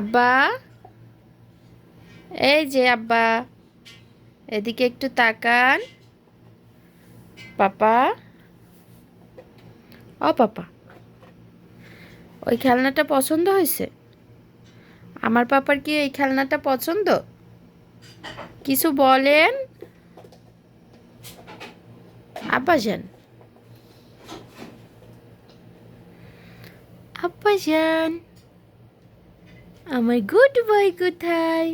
আব্বা, এই যে আব্বা, এদিকে একটু তাকান। পাপা, ও পাপা, ওই খেলনাটা পছন্দ হয়েছে? আমার পাপার কি এই খেলনাটা পছন্দ? কিছু বলেন আব্বাজান। আব্বাজান, আমার গুড বয় কোথায়?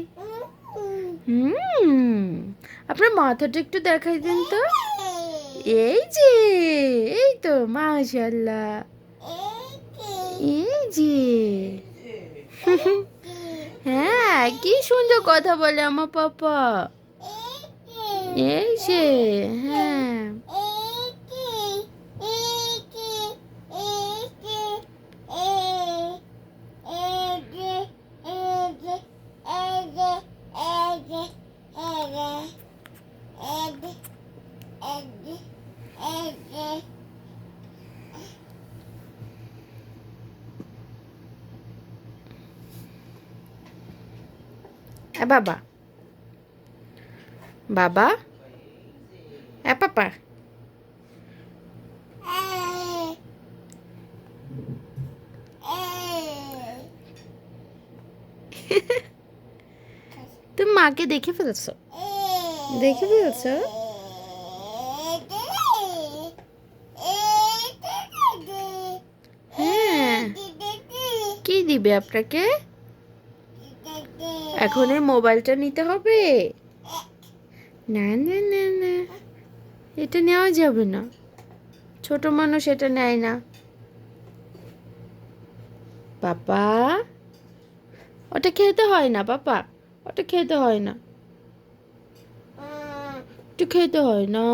হুম, আপনার মাথাটা একটু দেখাই দেন তো। এই যে, এই তো মাশাল্লাহ, এই যে। হ্যাঁ, কি সুন্দর কথা বলে আমার পাপা। এই যে, হ্যাঁ। বাবা, বাবা, পাপা। তুমি মাকে দেখে ফেলছো? দেখে ফেলছো? হ্যাঁ, কি দিবে আপনাকে? এখন এই মোবাইলটা নিতে হবে? না না না না, এটা নেওয়া যাবে না। ছোট মানুষ এটা নেয় না। পাপা, ওটা খেতে হয় না পাপা, ওটা খেতে হয় না, ওটা খেতে হয় না,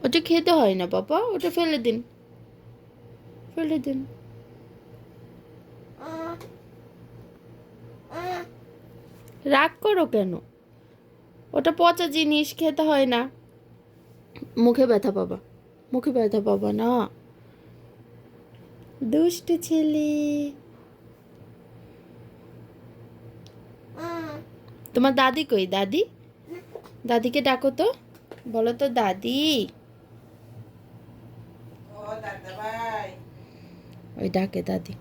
ওটা খেতে হয় না পাপা, ওটা ফেলে দিন, ফেলে দিন। রাগ করো কেন? ওটা পচা জিনিস, খেতে হয় না। মুখে ব্যথা পাবা, মুখে ব্যথা পাবা না। দুষ্ট ছেলে। তোমার দাদি কই? দাদি, দাদিকে ডাকো তো, বলো তো দাদি। ওই ডাকে দাদি,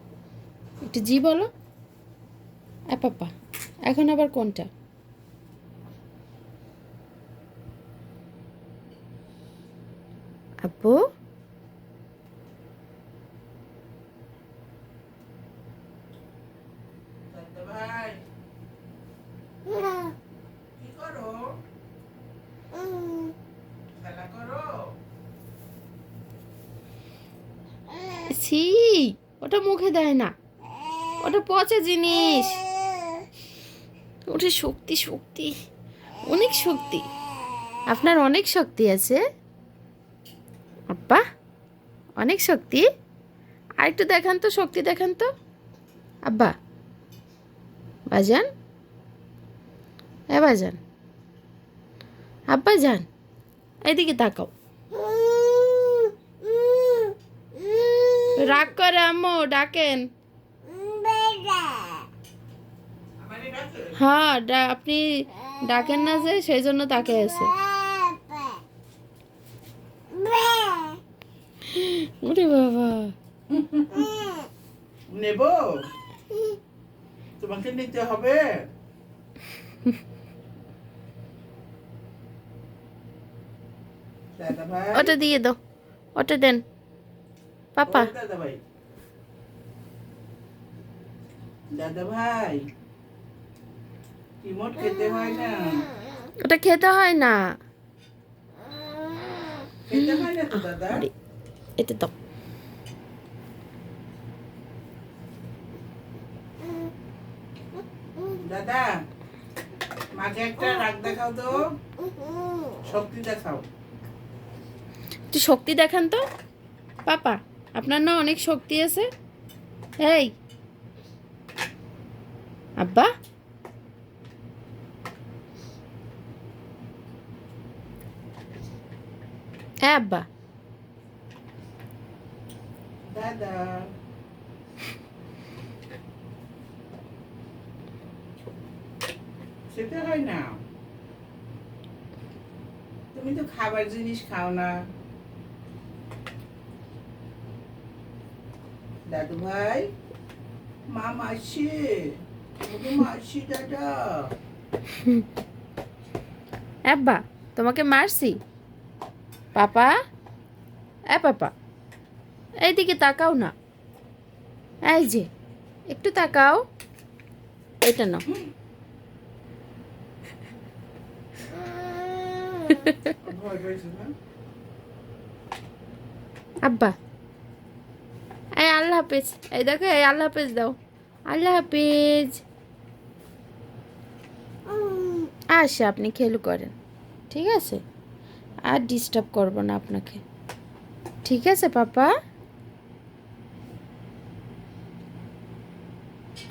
একটু জি বলো। পাপা, এখন আবার কোনটা? আপু, ছি, ওটা মুখে দেয় না, ওটা পচা জিনিস। ওটা শক্তি, শক্তি, অনেক শক্তি। আপনার অনেক শক্তি আছে আব্বা, অনেক শক্তি। আরেকটু দেখান তো, শক্তি দেখান তো আব্বা। বাজান, বাজান, আব্বা যান, এদিকে তাকাও। রাগ করে আম্মু, ডাকেন। হ্যাঁ, আপনি ডাকেন না যে, সেই জন্য তাকে আছে। ওরে বাবা, নেব, তোমাকে নিতে হবে। দাদা ভাই, ওটা দিয়ে দাও, ওটা দেন পাপা। দাদা ভাই, দাদা ভাই, রিমোট খেতে হয় না, ওটা খেতে হয় না। খেতে হয় না তো দাদা। আরে, এটা দাও। দাদা, মাকে একটা রাগ দেখাও তো, শক্তি দেখাও। একটু শক্তি দেখান তো পাপা, আপনার না অনেক শক্তি আছে। এই আব্বা, আব্বা, দাদা, খেতে হয় না। তুমি তো খাবার জিনিস খাও না। দাদু ভাই, মা মাসি, ওগো মাসি দাদা। আব্বা তোমাকে মারছি? পাপা, পাপা এইদিকে তাকাও না। এই যে একটু তাকাও, এটা নাও। ভয় পাইছো না? আব্বা এই আল্লাহ হাফেজ, এই দেখো, এই আল্লাহ হাফেজ দাও। আল্লাহ হাফেজ। আচ্ছা আপনি খেয়াল করেন, ঠিক আছে? আর ডিস্টার্ব করবো না আপনাকে, ঠিক আছে পাপা?